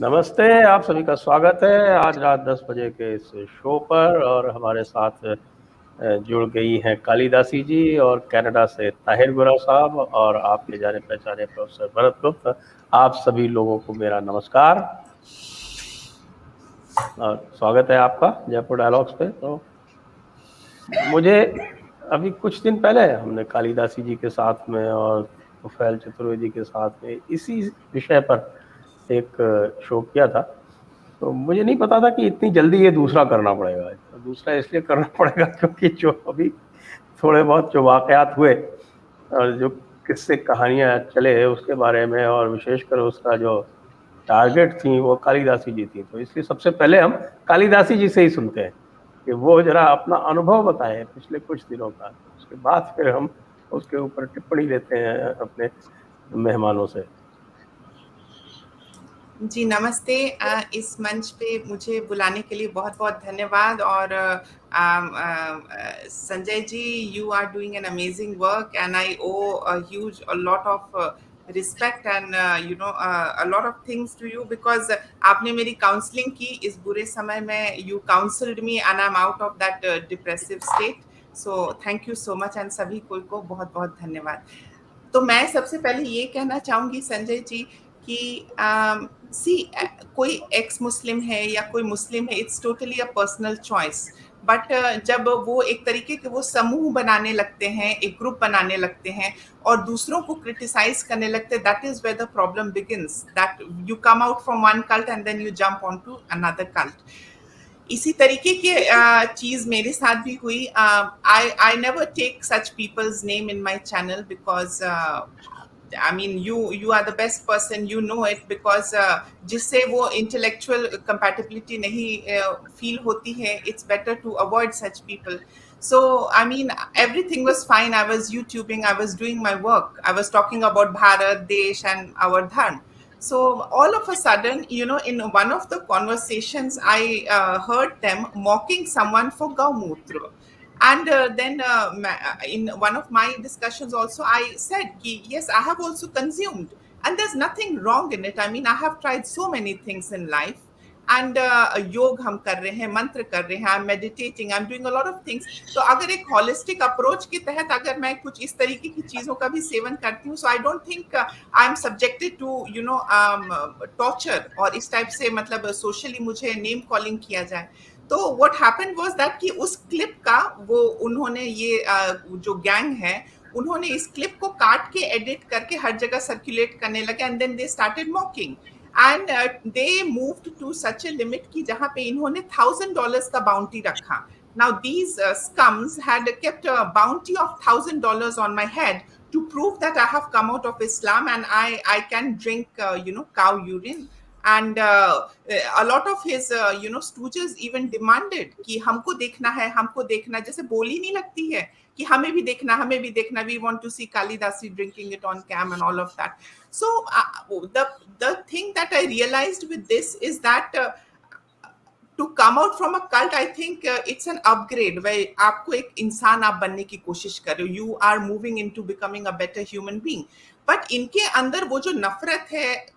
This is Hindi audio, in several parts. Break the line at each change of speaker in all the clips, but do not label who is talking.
नमस्ते, आप सभी का स्वागत है आज रात 10 बजे के इस शो पर। और हमारे साथ जुड़ गई हैं कालिदासी जी और कनाडा से ताहिर गोरा साहब और आपके जाने पहचाने प्रोफेसर भरत गुप्त। आप सभी लोगों को मेरा नमस्कार और स्वागत है आपका जयपुर डायलॉग्स पे। तो मुझे अभी कुछ दिन पहले हमने कालिदासी जी के साथ में और तुफैल चतुर्वेदी के साथ में इसी विषय पर एक शो किया था। तो मुझे नहीं पता था कि इतनी जल्दी ये दूसरा करना पड़ेगा। तो दूसरा इसलिए करना पड़ेगा क्योंकि जो अभी थोड़े बहुत जो वाकयात हुए और जो किस्से कहानियां चले उसके बारे में, और विशेषकर उसका जो टारगेट थी वो कालिदासी जी थी। तो इसलिए सबसे पहले हम कालिदासी जी से ही सुनते हैं कि वो जरा अपना अनुभव बताएं पिछले कुछ दिनों का। तो उसके बाद फिर हम उसके ऊपर टिप्पणी लेते हैं अपने मेहमानों से।
जी नमस्ते। इस मंच पे मुझे बुलाने के लिए बहुत बहुत धन्यवाद। और Sanjay ji, you are doing an amazing work and I owe a huge a lot of respect and you know a lot of things to you because आपने मेरी काउंसलिंग की इस बुरे समय में। You counselled me and I am out of that depressive state. So thank you so much and सभी को बहुत बहुत धन्यवाद। तो मैं सबसे पहले ये कहना चाहूंगी संजय जी कि सी कोई एक्स मुस्लिम है या कोई मुस्लिम है, it's totally a personal choice. But जब वो एक तरीके के वो समूह बनाने लगते हैं, एक ग्रुप बनाने लगते हैं और दूसरों को क्रिटिसाइज करने लगते हैं, that is where the problem begins. That you come out from one cult and then you jump on to another cult. इसी तरीके की चीज मेरे साथ भी हुई। I never take such people's name in my channel because I mean, you are the best person, you know it, because जिससे वो intellectual compatibility नहीं feel होती है, it's better to avoid such people. So I mean, everything was fine. I was YouTubing, I was doing my work, I was talking about Bharat, Desh and our dharma. So all of a sudden, you know, in one of the conversations, I heard them mocking someone for Gaumutra. And then in one of my discussions also, I said, yes, I have also consumed. And there's nothing wrong in it. I mean, I have tried so many things in life. And योग हम कर रहे हैं, मंत्र कर रहे हैं, I am meditating, I am doing a lot of things. तो अगर एक होलिस्टिक अप्रोच के तहत अगर मैं कुछ इस तरीके की चीजों का भी सेवन करती हूँ, so I don't think I am subjected to you know torture और इस टाइप से मतलब सोशली मुझे नेम कॉलिंग किया जाए। तो व्हाट हैपेंड वाज दैट कि उस क्लिप का वो उन्होंने ये जो गैंग है उन्होंने इस क्लिप को काट के एडिट करके हर जगह सर्कुलेट करने लगे and then they started mocking and they moved to such a limit कि जहां पे इन्होंने $1,000 का बाउंटी रखा। Now these scums had kept a bounty of $1,000 on my head to prove that I have come out of Islam and I can drink you know cow urine. And a lot of his you know stooges even demanded कि हमको देखना जैसे बोली नहीं लगती है कि हमें भी देखना, we want to see Kalidasi drinking it on cam and all of that. So the thing that I realized with this is that to come out from a cult, I think it's an upgrade where आपको एक इंसान आप बनने की कोशिश कर रहे हो, you are moving into becoming a better human being. But इनके अंदर वो जो नफरत है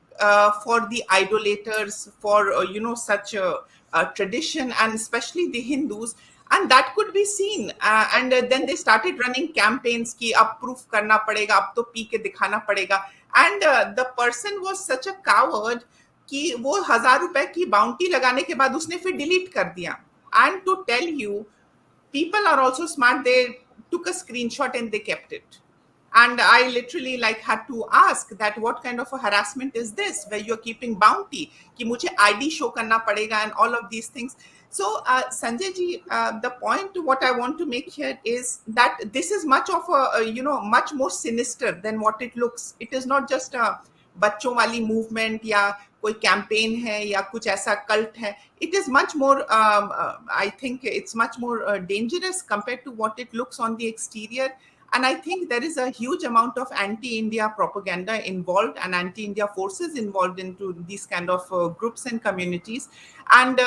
for the idolaters, for you know such a tradition and especially the Hindus, and that could be seen and then they started running campaigns कि अब proof करना पड़ेगा, अब तो पी के दिखाना पड़ेगा, and the person was such a coward कि वो ₹1,000 की बाउंटी लगाने के बाद उसने फिर डिलीट कर दिया। And to tell you, people are also smart. They took a screenshot and they kept it. And I literally like had to ask that what kind of a harassment is this where you're keeping bounty कि मुझे ID show करना पड़ेगा and all of these things. So Sanjay ji, the point what I want to make here is that this is much of a you know much more sinister than what it looks. It is not just a बच्चों वाली मूवमेंट या कोई कैंपेन है या कुछ ऐसा कल्ट है. It is much more I think it's much more dangerous compare to what it looks on the exterior. And I think there is a huge amount of anti-India propaganda involved and anti-India forces involved into these kind of groups and communities. And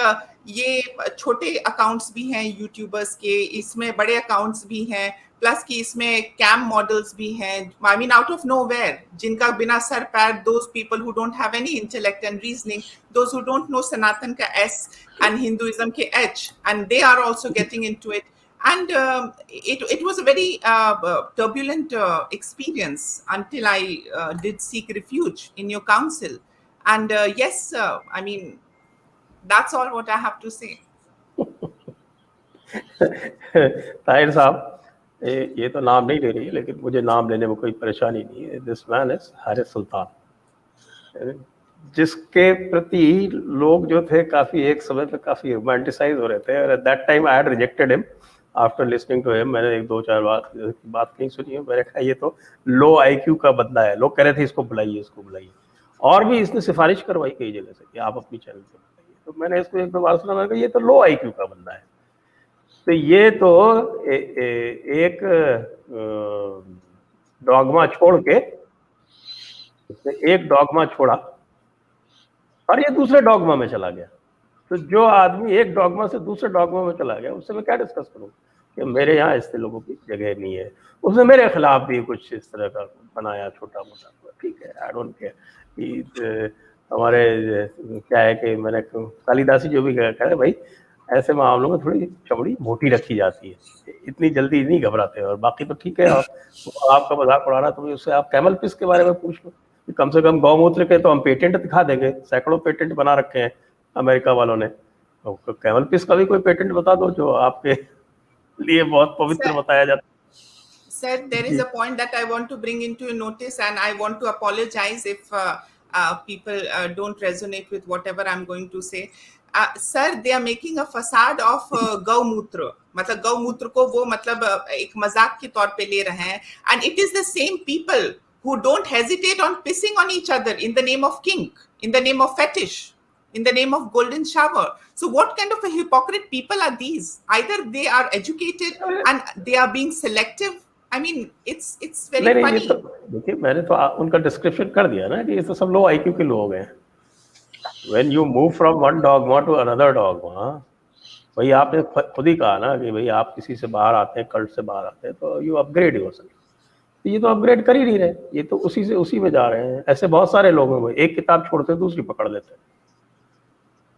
ये छोटे accounts भी हैं YouTubers के, इसमें बड़े accounts भी हैं, प्लस कि इसमें कैम मॉडल्स भी हैं, I mean out of nowhere, जिनका बिना सर पैर, those people who don't have any intellect and reasoning, those who don't know Sanatan का एस एंड हिंदुइज्म के H, and they are also getting into it. And it was a very turbulent experience until I did seek refuge in your council. And yes, I mean, that's all what I have to say.
Tahir साहब, ये तो नाम नहीं ले रही है, लेकिन मुझे नाम लेने में कोई परेशानी नहीं है. दिस मैन इज हारिस सुल्तान, जिसके प्रति लोग जो थे काफी एक समय पे काफी रोमांटिसाइज हो रहे थे. At that time I had rejected him after listening to him. मैंने एक दो चार बात नहीं सुनी है. मैंने कहा ये तो लो आईक्यू का बंदा है. लोग कह रहे थे इसको बुलाइए, इसको बुलाइए, और भी इसने सिफारिश करवाई कई जगह से कि आप अपनी चैनल पर बुलाइए. तो मैंने इसको एक दो बार सुना, मैंने कहा ये तो लो आईक्यू का बंदा है. तो ये तो एक डॉगमा छोड़ के, एक डॉगमा छोड़ा और ये दूसरे डॉगमा में चला गया. तो जो आदमी एक डॉगमा से दूसरे डॉगमा में चला गया, उससे मैं क्या डिस्कस करूं कि मेरे यहाँ ऐसे लोगों की जगह नहीं है. उसने मेरे खिलाफ भी कुछ इस तरह का बनाया छोटा मोटा. ठीक है, आई डोंट केयर. हमारे क्या है कि मैंने कालिदासी जो भी कह रहे भाई, ऐसे मामलों में थोड़ी चमड़ी मोटी रखी जाती है, इतनी जल्दी नहीं घबराते. और बाकी तो ठीक है, आपका मजाक उड़ाना, तो उससे आप कैमल पिस के बारे में पूछ लो. कम से कम गौमूत्र के तो हम पेटेंट दिखा देंगे, सैकड़ों पेटेंट बना रखे हैं अमेरिका वालों ने. तो कैमल पिस का भी कोई पेटेंट बता दो जो आपके लिए बहुत पवित्र बताया जाता है.
Sir, there is a point that I want to bring into your notice, and I want to apologize if people don't resonate with whatever I'm going to say. Sir, they are making a facade of गौमूत्र, मतलब गौमूत्र को वो मतलब एक मजाक के तौर पे ले रहे हैं. And it is the same people who don't hesitate on pissing on each other in the name of kink, in the name of fetish, in the name of golden shower. So what kind of a hypocrite people are these? Either they are educated and they are being selective. I mean, it's very funny.
देखिए, मैंने तो उनका डिस्क्रिप्शन कर दिया ना कि ये तो सब लो आईक्यू के लोग हैं. When you move from one dogma to another dogma, भाई आपने खुद ही कहा ना कि भाई आप किसी से बाहर आते हैं, कल्ट से बाहर आते हैं, तो यू अपग्रेड योरसेल्फ. ये तो अपग्रेड कर ही नहीं रहे, ये तो उसी से उसी में जा रहे हैं. ऐसे बहुत सारे लोग हैं भाई, एक किताब छोड़ते हैं दूसरी पकड़ लेते हैं.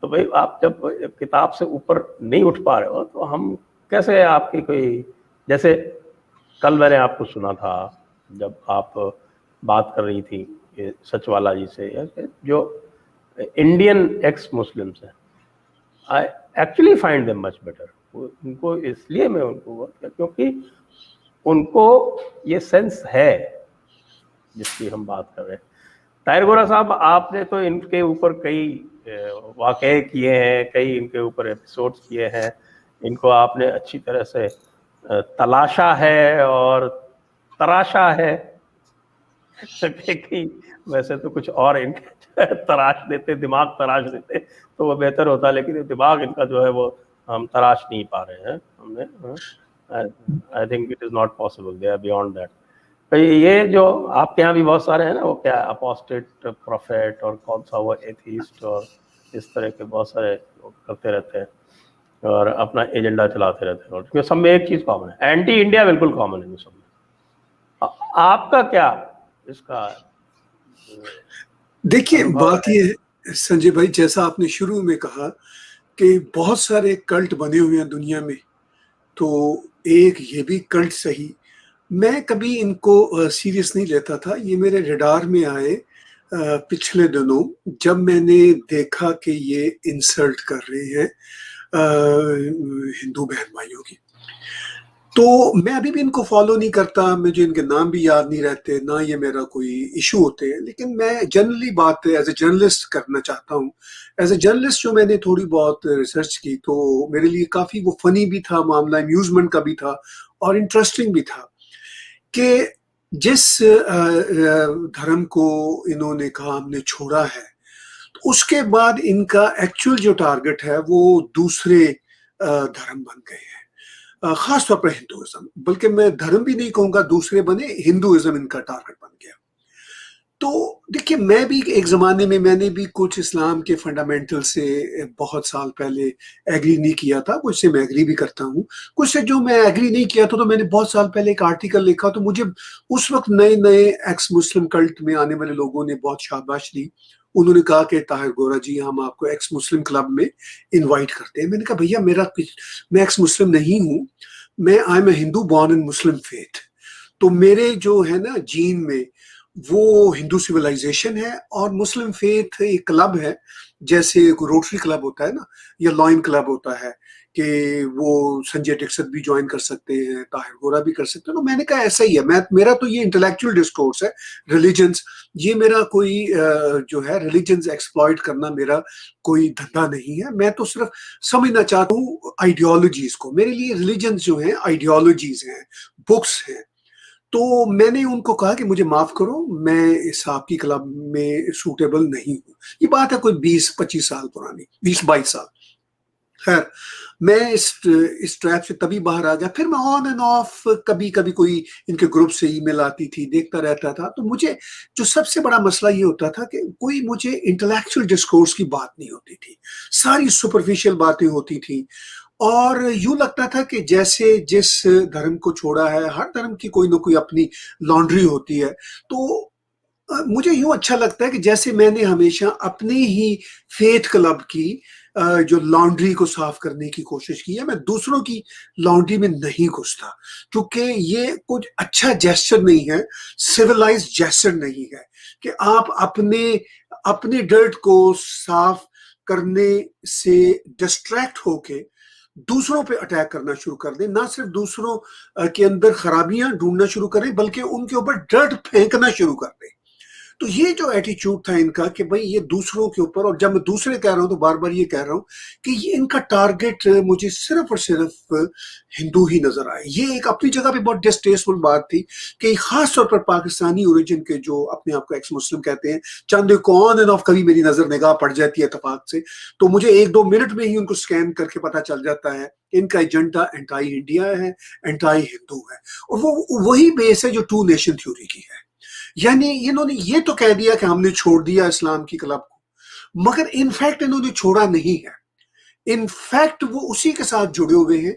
तो भाई आप जब किताब से ऊपर नहीं उठ पा रहे हो, तो हम कैसे आपकी कोई, जैसे कल मैंने आपको सुना था जब आप बात कर रही थी सचवाला जी से, जो इंडियन एक्स मुस्लिम्स हैं, I actually find them much better. उनको इसलिए मैं उनको, क्योंकि उनको ये सेंस है जिसकी हम बात कर रहे हैं. ताहिर गोरा साहब, आपने तो इनके ऊपर कई वाक़े किए हैं, कई इनके ऊपर एपिसोड्स किए हैं, इनको आपने अच्छी तरह से तलाशा है और तराशा है. कि वैसे तो कुछ और इनके तराश देते, दिमाग तराश देते तो वो बेहतर होता, लेकिन दिमाग इनका जो है वो हम तराश नहीं पा रहे हैं. हमने I think it is not possible, they are beyond that. तो ये जो आपके यहाँ भी बहुत सारे हैं ना, वो क्या अपोस्टेट प्रोफेट और कौन सा वो एथीस्ट और इस तरह के बहुत सारे लोग करते रहते हैं और अपना एजेंडा चलाते रहते हैं. और सब में एक चीज़ कॉमन है, एंटी इंडिया बिल्कुल कॉमन है सब में. आपका क्या इसका?
देखिए, बात ये है संजय भाई, जैसा आपने शुरू में कहा कि बहुत सारे कल्ट बने हुए हैं दुनिया में, तो एक ये भी कल्ट सही. मैं कभी इनको सीरियस नहीं लेता था. ये मेरे रडार में आए पिछले दिनों, जब मैंने देखा कि ये इंसल्ट कर रहे हैं हिंदू बहन भाइयों की. तो मैं अभी भी इनको फॉलो नहीं करता, मुझे इनके नाम भी याद नहीं रहते, ना ये मेरा कोई इशू होते हैं. लेकिन मैं जनरली बात एज ए जर्नलिस्ट करना चाहता हूँ. एज ए जर्नलिस्ट जो मैंने थोड़ी बहुत रिसर्च की, तो मेरे लिए काफ़ी वो फनी भी था मामला, अम्यूजमेंट का भी था और इंटरेस्टिंग भी था कि जिस धर्म को इन्होंने कहा हमने छोड़ा है, तो उसके बाद इनका एक्चुअल जो टारगेट है वो दूसरे धर्म बन गए हैं. खास तौर पर हिंदुइज्म, बल्कि मैं धर्म भी नहीं कहूंगा, दूसरे बने, हिंदुइज्म इनका टारगेट बन गया। तो देखिए, मैं भी एक ज़माने में मैंने भी कुछ इस्लाम के फंडामेंटल से बहुत साल पहले एग्री नहीं किया था, कुछ से मैं एग्री भी करता हूँ। कुछ से जो मैं एग्री नहीं किया था, तो मैंने बहुत साल पहले एक आर्टिकल लिखा, तो मुझे उस वक़्त नए-नए एक्स मुस्लिम कल्ट में आने वाले लोगों ने बहुत शाबाश दी। उन्होंने कहा कि ताहिर गोरा जी, हम आपको एक्स मुस्लिम क्लब में इनवाइट करते हैं। मैंने कहा भैया, मैं एक्स मुस्लिम नहीं हूँ, I am a Hindu born in Muslim faith. तो मेरे जो है ना जीन में वो हिंदू सिविलाइजेशन है, और मुस्लिम फेथ एक क्लब है, जैसे रोटरी क्लब होता है ना, या लॉयन क्लब होता है, कि वो संजय दीक्षित भी ज्वाइन कर सकते हैं, ताहिर गोरा भी कर सकते हैं। तो मैंने कहा ऐसा ही है, मेरा तो ये इंटेलेक्चुअल डिस्कोर्स है, रिलीजन्स, ये मेरा कोई जो है रिलीजन्स एक्सप्लॉइट करना मेरा कोई धंधा नहीं है। मैं तो सिर्फ समझना चाहता हूँ आइडियोलॉजीज को। मेरे लिए रिलीजन्स जो हैं आइडियोलॉजीज हैं, बुक्स हैं। तो मैंने उनको कहा कि मुझे माफ करो, मैं इस आपकी क्लब में सूटेबल नहीं हूँ। ये बात है कोई 20-25 साल पुरानी, 20-22 साल। खैर, मैं इस ट्रैप से तभी बाहर आ गया। फिर मैं ऑन एंड ऑफ कभी कभी कोई इनके ग्रुप से ईमेल आती थी, देखता रहता था। तो मुझे जो सबसे बड़ा मसला ये होता था कि कोई मुझे इंटेलेक्चुअल डिस्कोर्स की बात नहीं होती थी, सारी सुपरफिशियल बातें होती थी। और यूं लगता था कि जैसे जिस धर्म को छोड़ा है, हर धर्म की कोई ना कोई अपनी लॉन्ड्री होती है। तो मुझे यूं अच्छा लगता है कि जैसे मैंने हमेशा अपने ही फेथ क्लब की जो लॉन्ड्री को साफ करने की कोशिश की है, मैं दूसरों की लॉन्ड्री में नहीं घुसता, क्योंकि ये कुछ अच्छा जेस्चर नहीं है, सिविलाइज्ड जेस्चर नहीं है कि आप अपने अपने डर्ट को साफ करने से डिस्ट्रैक्ट होके दूसरों पे अटैक करना शुरू कर दें। ना सिर्फ दूसरों के अंदर खराबियां ढूंढना शुरू करें, बल्कि उनके ऊपर डर्ट फेंकना शुरू कर दें। तो ये जो एटीट्यूड था इनका कि भाई ये दूसरों के ऊपर, और जब मैं दूसरे कह रहा हूं तो बार बार ये कह रहा हूं कि ये इनका टारगेट मुझे सिर्फ और सिर्फ हिंदू ही नजर आए। ये एक अपनी जगह पे बहुत डिस्टेस्टफुल बात थी कि खास तौर पर पाकिस्तानी ओरिजिन के जो अपने आप को एक्स मुस्लिम कहते हैं, चंद ऑन एंड ऑफ कभी मेरी नजर निगाह पड़ जाती है इत्तेफाक से, तो मुझे 1-2 मिनट में ही उनको स्कैन करके पता चल जाता है इनका एजेंडा एंटाई इंडिया है, एंटाई हिंदू है। और वो वही बेस है जो टू नेशन थ्योरी की है। यानी इन्होंने ये तो कह दिया कि हमने छोड़ दिया इस्लाम की क्लब को, मगर इनफैक्ट इन्होंने छोड़ा नहीं है। इनफैक्ट वो उसी के साथ जुड़े हुए हैं,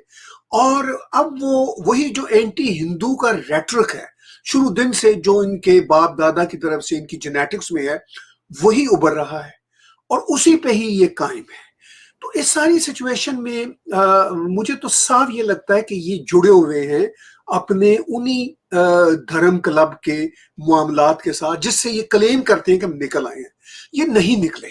और अब वो वही जो एंटी हिंदू का रेटरिक है शुरू दिन से, जो इनके बाप दादा की तरफ से इनकी जेनेटिक्स में है, वही उभर रहा है और उसी पे ही ये कायम है। तो इस सारी सिचुएशन में मुझे तो साफ ये लगता है कि ये जुड़े हुए हैं अपने उन्हीं धर्म क्लब के मामलात के साथ, जिससे ये क्लेम करते हैं कि हम निकल आए हैं। ये नहीं निकले।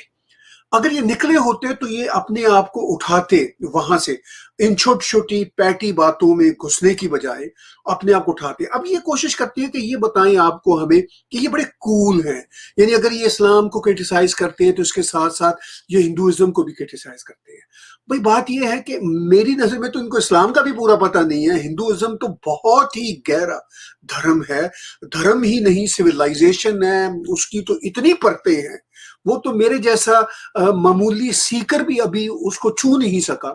अगर ये निकले होते तो ये अपने आप को उठाते वहां से, इन छोटी छोटी पैटी बातों में घुसने की बजाय अपने आप को उठाते। अब ये कोशिश करते हैं कि ये बताएं आपको हमें कि ये बड़े कूल हैं। यानी अगर ये इस्लाम को क्रिटिसाइज करते हैं तो इसके साथ साथ ये हिंदुइज्म को भी क्रिटिसाइज करते हैं। भाई बात ये है कि मेरी नजर में तो इनको इस्लाम का भी पूरा पता नहीं है। हिंदुइज्म तो बहुत ही गहरा धर्म है, धर्म ही नहीं सिविलाइजेशन है, उसकी तो इतनी परतें हैं। वो तो मेरे जैसा मामूली सीकर भी अभी उसको छू नहीं सका।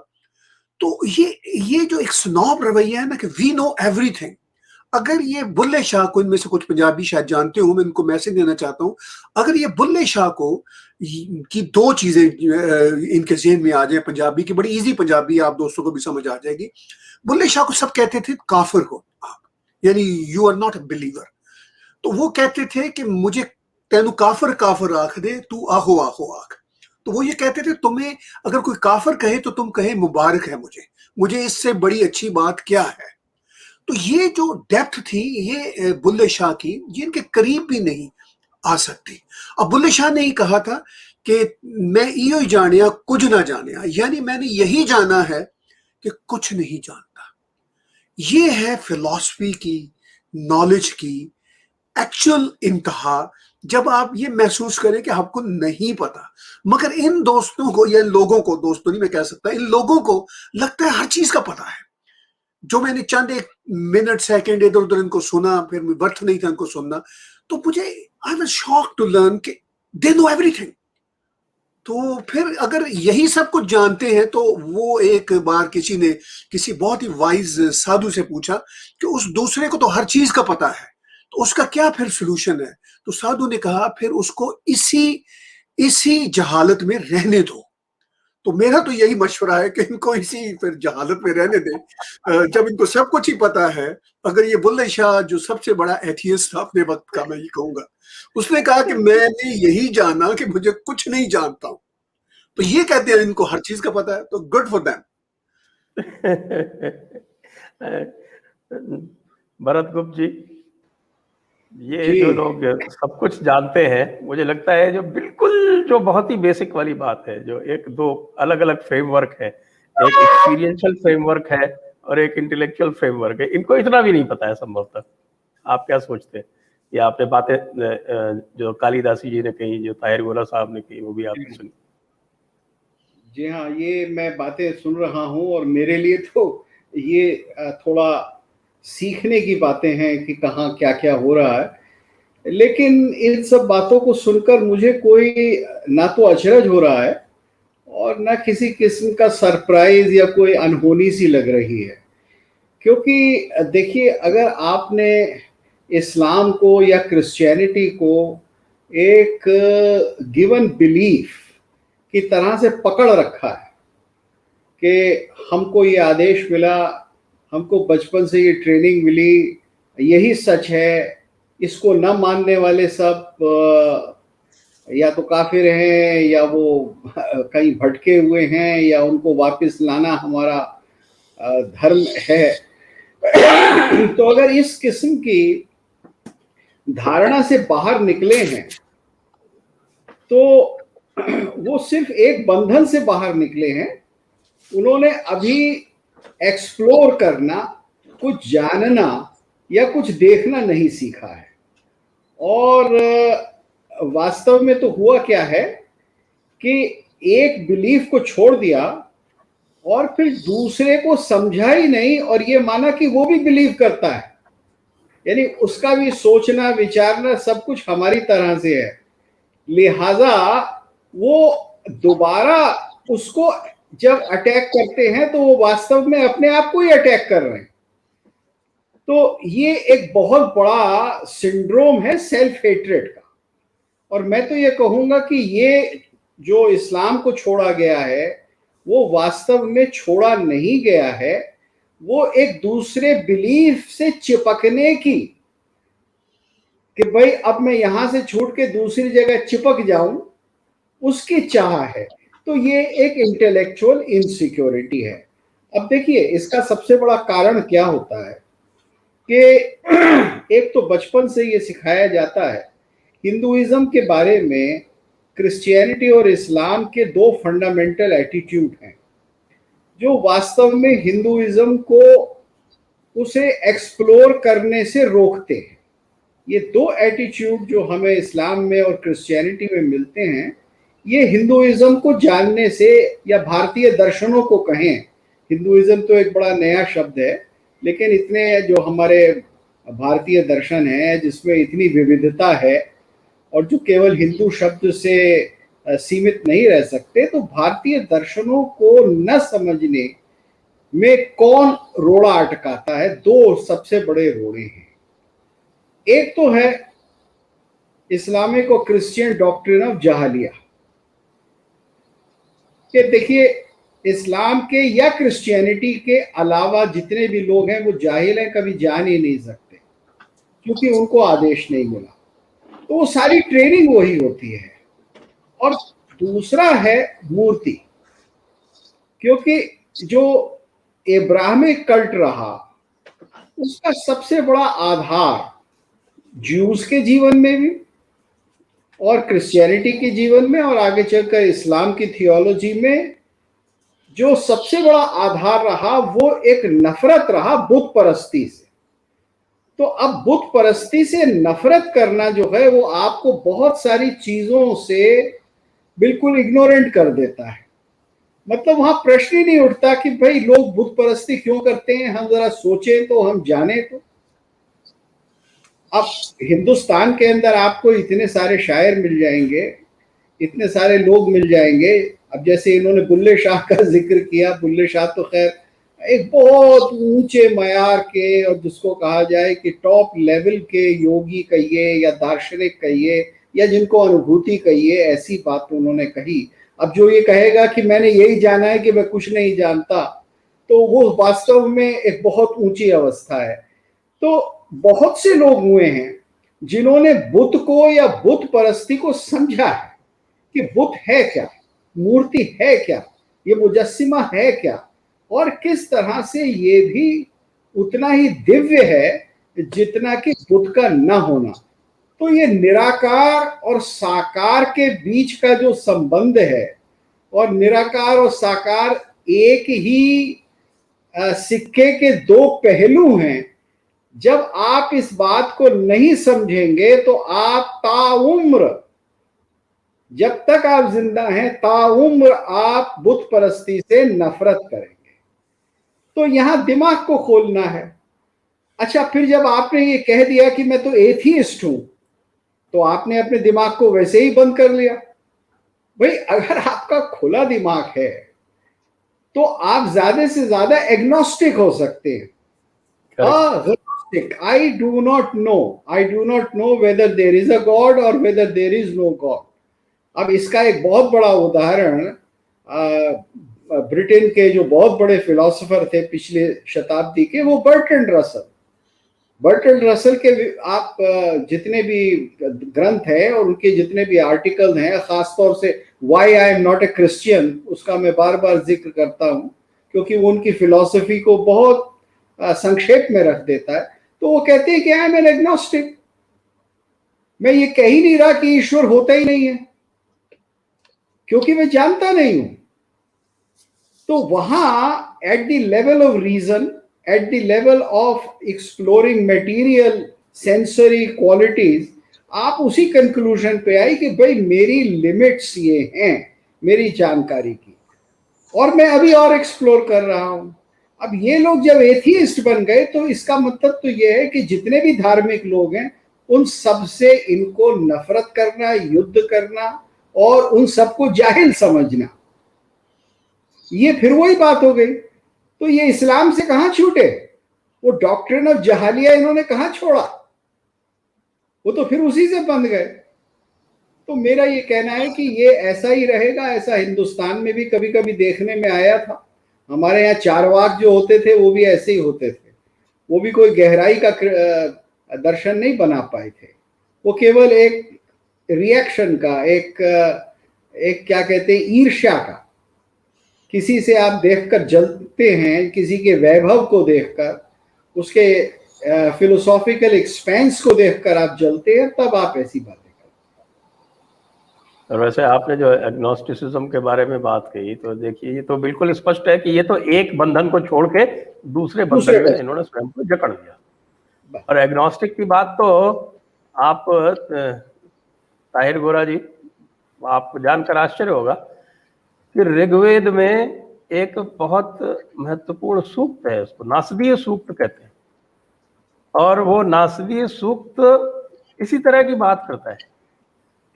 तो ये जो एक स्नॉब रवैया है ना कि वी नो एवरीथिंग। अगर ये बुल्ले शाह को, इनमें से कुछ पंजाबी शायद जानते हो, मैं इनको मैसेज देना चाहता हूं, अगर ये बुल्ले शाह को की दो चीजें इनके ज़हन में आ जाए, पंजाबी की बड़ी इजी पंजाबी, आप दोस्तों को भी समझ आ जाएगी। बुल्ले शाह को सब कहते थे काफिर हो आप, यानी you are not a believer. तो वो कहते थे कि मुझे तेनू काफिर काफिर आख दे, तू आहो आहो आख। तो वो ये कहते थे तुम्हें अगर कोई काफिर कहे तो तुम कहे मुबारक है मुझे इससे बड़ी अच्छी बात क्या है। तो ये जो डेप्थ थी ये बुल्ले शाह की, ये इनके करीब भी नहीं आ सकती। अब बुल्ले शाह ने ही कहा था कि मैं इयो ही जानिया कुछ ना जानिया, यानी मैंने यही जाना है कि कुछ नहीं जानता। ये है फिलॉसफी की, नॉलेज की एक्चुअल इंतहा, जब आप ये महसूस करें कि आपको नहीं पता। मगर इन दोस्तों को, या इन लोगों को, दोस्तों नहीं मैं कह सकता, इन लोगों को लगता है हर चीज का पता है। जो मैंने चंद एक मिनट सेकंड इधर उधर इनको सुना, फिर वर्थ नहीं था इनको सुनना, तो मुझे I was shocked to learn कि दे नो एवरीथिंग। तो फिर अगर यही सब कुछ जानते हैं, तो वो एक बार किसी ने किसी बहुत ही वाइज साधु से पूछा कि उस दूसरे को तो हर चीज का पता है, तो उसका क्या फिर सॉल्यूशन है? तो साधु ने कहा फिर उसको इसी जहालत में रहने दो। तो मेरा तो यही मशवरा है कि इनको इसी फिर जहालत में रहने दें। जब इनको सब कुछ ही पता है, अगर ये बुल्ले शाह जो सबसे बड़ा एथियस्ट था अपने वक्त का, मैं ये कहूंगा, उसने कहा कि मैंने यही जाना कि मुझे कुछ नहीं जानता हूं, तो ये कहते हैं इनको हर चीज का पता है, तो गुड फॉर देम।
भरत गुप्त जी, ये
जी
जो लोग सब कुछ जानते हैं, मुझे लगता है जो बिल्कुल जो बहुत ही बेसिक वाली बात है, जो एक दो अलग अलग फ्रेमवर्क है, एक एक्सपीरियंशियल फ्रेमवर्क है और एक इंटेलेक्चुअल फ्रेमवर्क है, इनको इतना भी नहीं पता है संभवतः। आप क्या सोचते हैं? या आपने बातें जो कालिदासी जी ने कही, जो ताहिर गोला साहब ने कही, वो भी आपने सुनी?
जी हाँ, ये मैं बातें सुन रहा हूँ और मेरे लिए तो ये थोड़ा सीखने की बातें हैं कि कहाँ क्या क्या हो रहा है। लेकिन इन सब बातों को सुनकर मुझे कोई ना तो अचरज हो रहा है और ना किसी किस्म का सरप्राइज या कोई अनहोनी सी लग रही है। क्योंकि देखिए, अगर आपने इस्लाम को या क्रिश्चियनिटी को एक गिवन बिलीफ की तरह से पकड़ रखा है कि हमको ये आदेश मिला, हमको बचपन से ये ट्रेनिंग मिली, यही सच है, इसको न मानने वाले सब या तो काफिर हैं या वो कहीं भटके हुए हैं या उनको वापस लाना हमारा धर्म है। तो अगर इस किस्म की धारणा से बाहर निकले हैं तो वो सिर्फ एक बंधन से बाहर निकले हैं। उन्होंने अभी एक्सप्लोर करना, कुछ जानना या कुछ देखना नहीं सीखा है। और वास्तव में तो हुआ क्या है कि एक बिलीफ को छोड़ दिया और फिर दूसरे को समझा ही नहीं और ये माना कि वो भी बिलीव करता है, यानी उसका भी सोचना विचारना सब कुछ हमारी तरह से है, लिहाजा वो दोबारा उसको जब अटैक करते हैं तो वो वास्तव में अपने आप को ही अटैक कर रहे हैं। तो ये एक बहुत बड़ा सिंड्रोम है सेल्फ हेट्रेड का। और मैं तो ये कहूंगा कि ये जो इस्लाम को छोड़ा गया है वो वास्तव में छोड़ा नहीं गया है, वो एक दूसरे बिलीफ से चिपकने की, कि भाई अब मैं यहां से छूट के दूसरी जगह चिपक जाऊं, उसकी चाह है। तो ये एक इंटेलेक्चुअल इनसिक्योरिटी है। अब देखिए, इसका सबसे बड़ा कारण क्या होता है कि एक तो बचपन से ये सिखाया जाता है, हिंदुइज्म के बारे में क्रिश्चियनिटी और इस्लाम के दो फंडामेंटल एटीट्यूड हैं जो वास्तव में हिंदुइज्म को उसे एक्सप्लोर करने से रोकते हैं। ये दो एटीट्यूड जो हमें इस्लाम में और क्रिश्चियनिटी में मिलते हैं, ये हिंदुइज्म को जानने से, या भारतीय दर्शनों को कहें, हिंदुइज्म तो एक बड़ा नया शब्द है, लेकिन इतने जो हमारे भारतीय दर्शन है जिसमें इतनी विविधता है और जो केवल हिंदू शब्द से सीमित नहीं रह सकते, तो भारतीय दर्शनों को न समझने में कौन रोड़ा अटकाता है? दो सबसे बड़े रोड़े हैं। एक तो है इस्लामिक और क्रिश्चियन डॉक्ट्रिन ऑफ जहालिया, कि देखिए इस्लाम के या क्रिश्चियनिटी के अलावा जितने भी लोग हैं वो जाहिल हैं, कभी जान ही नहीं सकते क्योंकि उनको आदेश नहीं मिला, तो वो सारी ट्रेनिंग वही होती है। और दूसरा है मूर्ति, क्योंकि जो इब्राहिमिक कल्ट रहा उसका सबसे बड़ा आधार ज्यूज के जीवन में भी और क्रिश्चियनिटी के जीवन में और आगे चलकर इस्लाम की थियोलॉजी में जो सबसे बड़ा आधार रहा वो एक नफरत रहा बुत परस्ती से। तो अब बुत परस्ती से नफरत करना जो है वो आपको बहुत सारी चीजों से बिल्कुल इग्नोरेंट कर देता है। मतलब वहां प्रश्न ही नहीं उठता कि भाई लोग बुत परस्ती क्यों करते हैं, हम जरा सोचें तो, हम जाने तो। अब हिंदुस्तान के अंदर आपको इतने सारे शायर मिल जाएंगे इतने सारे लोग मिल जाएंगे। अब जैसे इन्होंने बुल्ले शाह का जिक्र किया, बुल्ले शाह तो खैर एक बहुत ऊंचे मयार के, और जिसको कहा जाए कि टॉप लेवल के योगी कहिए या दार्शनिक कहिए या जिनको अनुभूति कहिए, ऐसी बात उन्होंने कही। अब जो ये कहेगा कि मैंने यही जाना है कि मैं कुछ नहीं जानता, तो वो वास्तव में एक बहुत ऊंची अवस्था है। तो बहुत से लोग हुए हैं जिन्होंने बुद्ध को या बुद्ध परस्ती को समझा है कि बुद्ध है क्या, मूर्ति है क्या, ये मुजस्सिमा है क्या, और किस तरह से ये भी उतना ही दिव्य है जितना कि बुद्ध का न होना। तो ये निराकार और साकार के बीच का जो संबंध है, और निराकार और साकार एक ही सिक्के के दो पहलू हैं, जब आप इस बात को नहीं समझेंगे तो आप ताउम्र, जब तक आप जिंदा हैं ताउम्र आप बुत परस्ती से नफरत करेंगे। तो यहां दिमाग को खोलना है। अच्छा, फिर जब आपने ये कह दिया कि मैं तो एथियस्ट हूं, तो आपने अपने दिमाग को वैसे ही बंद कर लिया। भाई, अगर आपका खुला दिमाग है तो आप ज्यादा से ज्यादा एग्नोस्टिक हो सकते हैं। I do not know whether there is a God or whether there is no God. अब इसका एक बहुत बड़ा उदाहरण ब्रिटेन के जो बहुत बड़े फिलोसोफर थे पिछले शताब्दी के, वो बर्ट्रैंड रसल के आप जितने भी ग्रंथ हैं और उनके जितने भी आर्टिकल हैं, खासतौर से why I am not a Christian, उसका मैं बार बार जिक्र करता हूं क्योंकि वो उनकी फिलॉसफी को बहुत संक्षेप में रख देता है। तो वो कहते हैं कि आई एम एन एग्नोस्टिक, मैं ये कह ही नहीं रहा कि ईश्वर होता ही नहीं है क्योंकि मैं जानता नहीं हूं। तो वहां at the level of reason, at the level of exploring material sensory qualities, आप उसी कंक्लूजन पे आई कि भाई मेरी लिमिट्स ये हैं मेरी जानकारी की, और मैं अभी और एक्सप्लोर कर रहा हूं। अब ये लोग जब एथियस्ट बन गए तो इसका मतलब तो ये है कि जितने भी धार्मिक लोग हैं उन सब से इनको नफरत करना, युद्ध करना और उन सबको जाहिल समझना, ये फिर वही बात हो गई। तो ये इस्लाम से कहां छूटे, वो डॉक्ट्रिन ऑफ जहालिया इन्होंने कहां छोड़ा, वो तो फिर उसी से बंध गए। तो मेरा ये कहना है कि ये ऐसा ही रहेगा। ऐसा हिंदुस्तान में भी कभी कभी देखने में आया था। हमारे यहाँ चारवाक जो होते थे वो भी ऐसे ही होते थे, वो भी कोई गहराई का दर्शन नहीं बना पाए थे। वो केवल एक रिएक्शन का, एक क्या कहते हैं, ईर्ष्या का, किसी से आप देखकर जलते हैं, किसी के वैभव को देखकर, उसके फिलोसॉफिकल एक्सपेंस को देखकर आप जलते हैं, तब आप ऐसी बातें करते हैं।
और वैसे आपने जो एग्नोस्टिसिज्म के बारे में बात कही, तो देखिए ये तो बिल्कुल स्पष्ट है कि ये तो एक बंधन को छोड़ के दूसरे बंधन में इन्होंने स्वयं को जकड़ दिया। और एग्नोस्टिक की बात तो आप ताहिर गोरा जी, आप जानकर आश्चर्य होगा कि ऋग्वेद में एक बहुत महत्वपूर्ण सूक्त है, उसको नासदीय सूक्त कहते हैं, और वो नासदीय सूक्त इसी तरह की बात करता है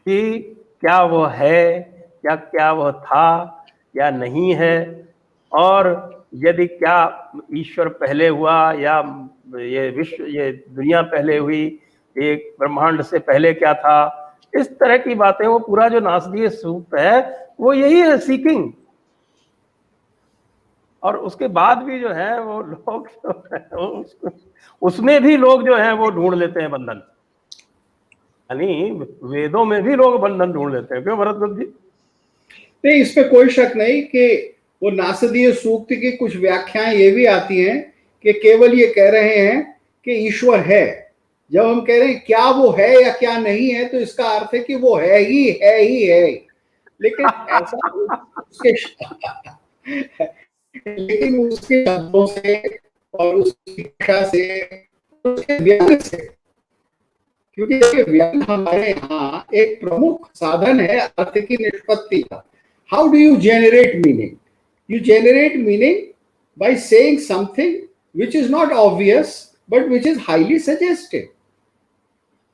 कि क्या वो है, क्या वो था या नहीं है, और यदि क्या ईश्वर पहले हुआ या ये विश्व, ये दुनिया पहले हुई, एक ब्रह्मांड से पहले क्या था, इस तरह की बातें। वो पूरा जो नासदीय सूक्त है वो यही है, सीकिंग। और उसके बाद भी जो है वो लोग उसमें भी लोग जो है वो ढूंढ लेते हैं बंधन, यानी वेदों में भी लोग बंधन ढूंढ लेते हैं। क्यों भरतगुप्त जी?
नहीं, इस पे कोई शक नहीं कि वो नासदीय सूक्त की कुछ व्याख्याएं ये भी आती हैं कि केवल ये कह रहे हैं कि ईश्वर है। जब हम कह रहे हैं क्या वो है या क्या नहीं है, तो इसका अर्थ है कि वो है ही है। लेकिन ऐसा उसके लेकिन उसके शब्दों से और उसकी भाषा से, उसके व्यंग से, क्योंकि व्यंग हमारे यहाँ एक प्रमुख साधन है अर्थ की निष्पत्ति का। How do you generate meaning? You generate meaning by saying something which is not obvious but which is highly suggestive.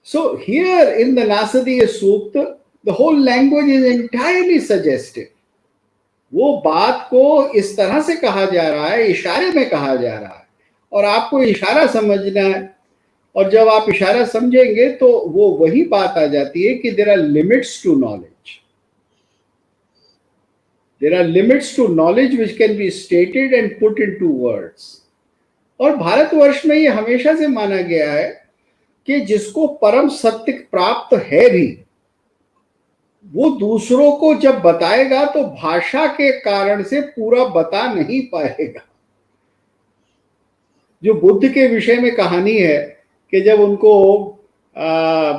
So here in the Nasadiya Sukta, the whole language is entirely suggestive. वो बात को इस तरह से कहा जा रहा है, इशारे में कहा जा रहा है, और आपको इशारा समझना है। और जब आप इशारा समझेंगे तो वो वही बात आ जाती है कि there are limits to knowledge, there are limits to knowledge which can be stated and put into words. और भारतवर्ष में ये हमेशा से माना गया है कि जिसको परम सत्य प्राप्त है भी, वो दूसरों को जब बताएगा तो भाषा के कारण से पूरा बता नहीं पाएगा। जो बुद्ध के विषय में कहानी है कि जब उनको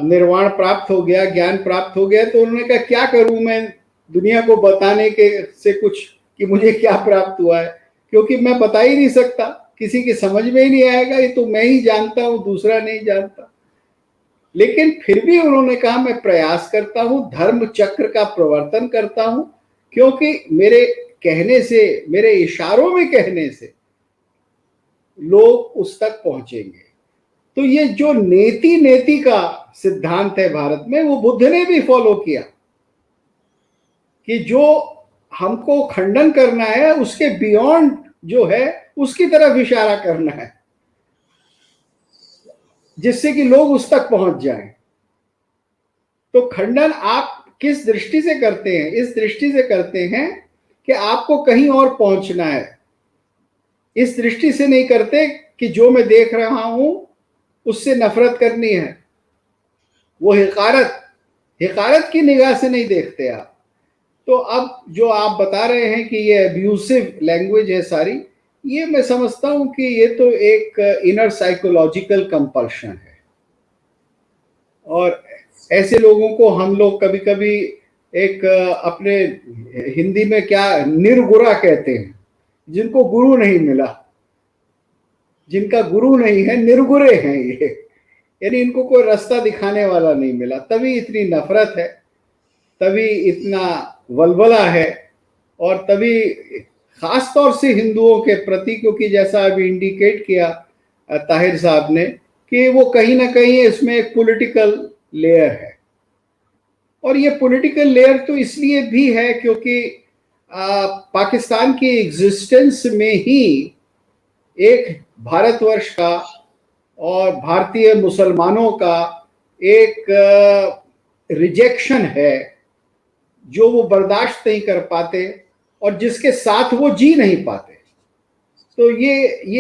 निर्वाण प्राप्त हो गया, ज्ञान प्राप्त हो गया, तो उन्होंने कहा क्या करूं मैं दुनिया को बताने के से कुछ कि मुझे क्या प्राप्त हुआ है, क्योंकि मैं बता ही नहीं सकता, किसी की समझ में ही नहीं आएगा, ये तो मैं ही जानता हूं, दूसरा नहीं जानता। लेकिन फिर भी उन्होंने कहा मैं प्रयास करता हूं, धर्म चक्र का प्रवर्तन करता हूं, क्योंकि मेरे कहने से, मेरे इशारों में कहने से लोग उस तक पहुंचेंगे। तो ये जो नेति नेति का सिद्धांत है भारत में, वो बुद्ध ने भी फॉलो किया कि जो हमको खंडन करना है उसके बियॉन्ड जो है उसकी तरफ इशारा करना है, जिससे कि लोग उस तक पहुंच जाएं। तो खंडन आप किस दृष्टि से करते हैं? इस दृष्टि से करते हैं कि आपको कहीं और पहुंचना है। इस दृष्टि से नहीं करते कि जो मैं देख रहा हूं उससे नफरत करनी है। वो हिकारत की निगाह से नहीं देखते आप। तो अब जो आप बता रहे हैं कि ये अब्यूसिव लैंग्वेज है सारी, ये मैं समझता हूं कि ये तो एक इनर साइकोलॉजिकल कंपल्शन है, और ऐसे लोगों को हम लोग कभी कभी एक अपने हिंदी में क्या निर्गुरा कहते हैं, जिनको गुरु नहीं मिला, जिनका गुरु नहीं है, निर्गुरे हैं ये, यानी इनको कोई रास्ता दिखाने वाला नहीं मिला, तभी इतनी नफरत है, तभी इतना वलवला है, और तभी खास तौर से हिंदुओं के प्रति, क्योंकि जैसा अभी इंडिकेट किया ताहिर साहब ने कि वो कहीं ना कहीं इसमें एक पॉलिटिकल लेयर है। और ये पॉलिटिकल लेयर तो इसलिए भी है क्योंकि पाकिस्तान की एग्जिस्टेंस में ही एक भारतवर्ष का और भारतीय मुसलमानों का एक रिजेक्शन है जो वो बर्दाश्त नहीं कर पाते और जिसके साथ वो जी नहीं पाते। तो ये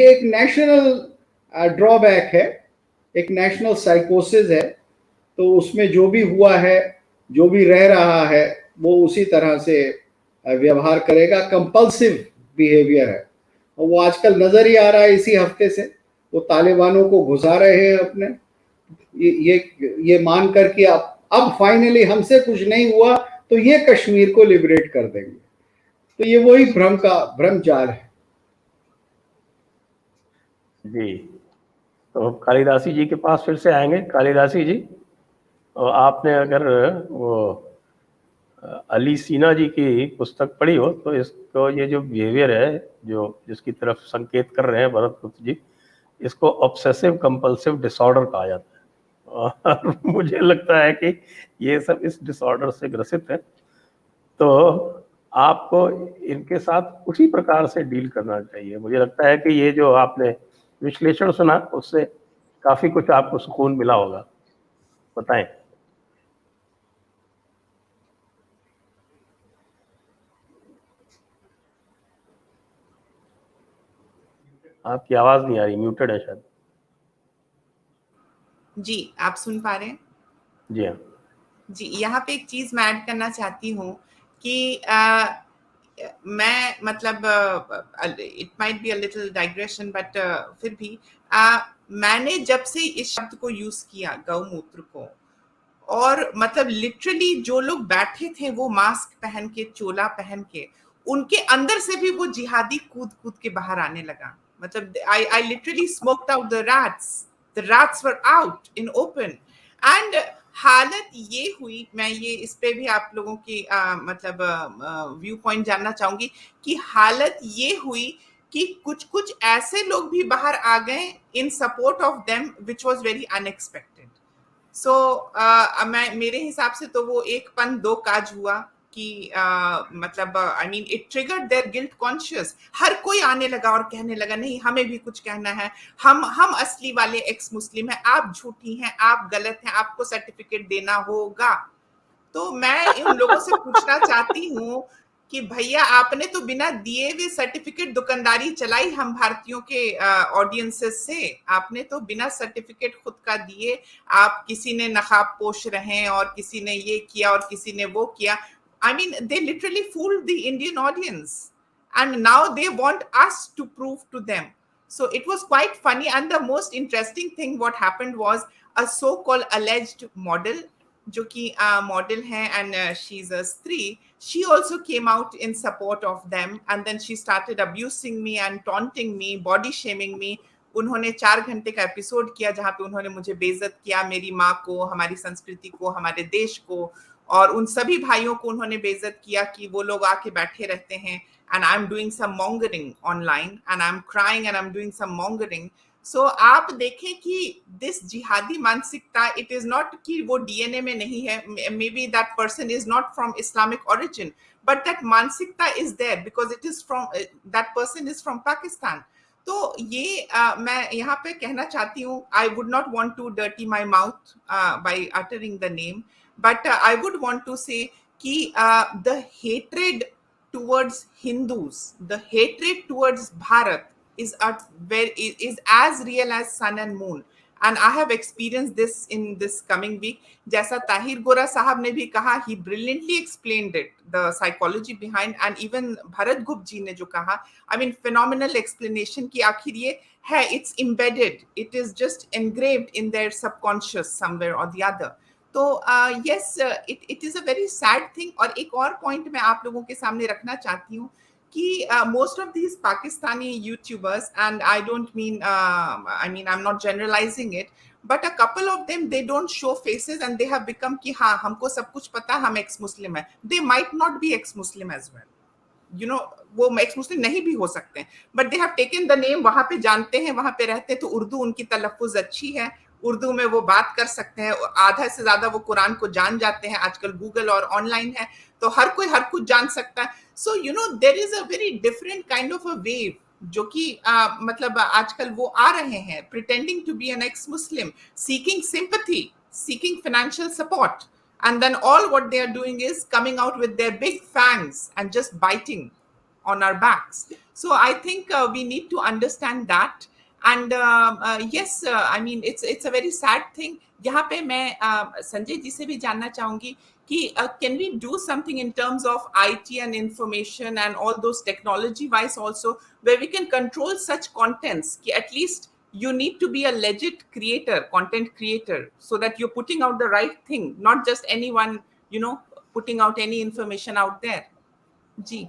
एक नेशनल ड्रॉबैक है, एक नेशनल साइकोसिस है। तो उसमें जो भी हुआ है, जो भी रह रहा है, वो उसी तरह से व्यवहार करेगा। कंपल्सिव बिहेवियर है, और वो आजकल नजर ही आ रहा है। इसी हफ्ते से वो तालिबानों को घुसा रहे हैं अपने, ये मान कर कि अब फाइनली हमसे कुछ नहीं हुआ तो ये कश्मीर को लिबरेट कर देंगे। तो ये वही भ्रम जाल है।
जी, तो कालिदासी जी के पास फिर से आएंगे। कालिदासी जी, और आपने अगर वो अली सीना जी की पुस्तक पढ़ी हो तो इसको, ये जो बिहेवियर है जो जिसकी तरफ संकेत कर रहे हैं भरतगुप्त जी, इसको ऑब्सेसिव कंपल्सिव डिसऑर्डर कहा जाता है। और मुझे लगता है कि ये सब इस डिसऑर्डर से ग्रसित है। तो आपको इनके साथ उसी प्रकार से डील करना चाहिए। मुझे लगता है कि ये जो आपने विश्लेषण सुना उससे काफी कुछ आपको सुकून मिला होगा। बताएं। आपकी आवाज नहीं आ रही, म्यूटेड है शायद।
जी, आप सुन पा रहे हैं?
जी हाँ
जी, यहाँ पे एक चीज मैं ऐड करना चाहती हूँ कि मैं मतलब it might be a little digression, but फिर भी मैंने जब से इस शब्द को यूज किया गौमूत्र को, और मतलब लिटरली जो लोग बैठे थे वो मास्क पहन के, चोला पहन के, उनके अंदर से भी वो जिहादी कूद कूद के बाहर आने लगा। मतलब I literally smoked out the rats were out in open. And हालत ये हुई, मैं ये इस पे भी आप लोगों की मतलब व्यू पॉइंट जानना चाहूंगी कि हालत ये हुई कि कुछ कुछ ऐसे लोग भी बाहर आ गए in support of them, which was very unexpected. So मैं मेरे हिसाब से तो वो एक पन दो काज हुआ कि मतलब I mean it triggered their guilt conscious. हर कोई आने लगा और कहने लगा नहीं हमें भी कुछ कहना है, हम असली वाले एक्स मुस्लिम हैं, आप झूठी हैं, आप गलत हैं, आपको सर्टिफिकेट देना होगा। तो मैं उन लोगों से पूछना चाहती हूँ कि भैया आपने तो बिना दिए हुए सर्टिफिकेट दुकानदारी चलाई हम भारतीयों के ऑडियंसेस से। आपने तो बिना सर्टिफिकेट खुद का दिए, आप किसी ने नकाब पोश रहे हैं और किसी ने ये किया और किसी ने वो किया। I mean, they literally fooled the Indian audience, and now they want us to prove to them. So it was quite funny, and the most interesting thing what happened was a so-called alleged model, जो कि model है and she's a स्त्री, she also came out in support of them, and then she started abusing me and taunting me, body shaming me. उन्होंने 4 घंटे का एपिसोड किया जहां पे उन्होंने मुझे बेइज्जत किया, मेरी माँ को, हमारी संस्कृति को, हमारे देश को, और उन सभी भाइयों को उन्होंने बेइज्जत किया कि वो लोग आके बैठे रहते हैं and I'm doing some mongering online and I'm crying and I'm doing some mongering. So आप देखें कि this जिहादी मानसिकता, it is not कि वो DNA में नहीं है, maybe that person is not from Islamic origin, but that मानसिकता is there because it is from that person is from Pakistan. तो ये मैं यहाँ पे कहना चाहती हूँ, I would not want to dirty my mouth by uttering the name, but I would want to say कि the hatred towards Hindus, the hatred towards Bharat is as real as sun and moon. And I have experienced this in this coming week. जैसा ताहिर गोरा साहब ने भी कहा, he brilliantly explained it, the psychology behind, and even Bharat गुप्त जी ने जो कहा, I mean phenomenal explanation कि आखिर ये है, it's embedded, it is just engraved in their subconscious somewhere or the other. तो yes, it is a very sad thing. और एक और पॉइंट मैं आप लोगों के सामने रखना चाहती हूँ कि most of these Pakistani YouTubers, and I don't mean I'm not generalizing it, but a couple of them, they don't show faces and they have become कि हाँ हमको सब कुछ पता, हम ex Muslim है. They might not be ex Muslim as well, you know, वो ex Muslim नहीं भी हो सकते हैं, but they have taken the name, वहां पे जानते हैं, वहां पे रहते हैं, तो उर्दू उनकी तलफ्फुज अच्छी है, उर्दू में वो बात कर सकते हैं, आधा से ज्यादा वो कुरान को जान जाते हैं, आजकल गूगल और ऑनलाइन है तो हर कोई हर कुछ जान सकता है. So you know there is a very different kind of a wave जो कि मतलब आजकल वो आ रहे हैं, pretending to be an ex Muslim, seeking sympathy, seeking financial support, and then all what they are doing is coming out with their big fangs and just biting on our backs. So I think we need to understand that. And yes, I mean it's a very sad thing. यहाँ पे मैं संजय जी से भी जानना चाहूंगी कि can we do something in terms of IT and information and all those technology wise also, where we can control such contents कि at least you need to be a legit creator, content creator, so that you're putting out the right thing, not just anyone, you know, putting out any information out there. Ji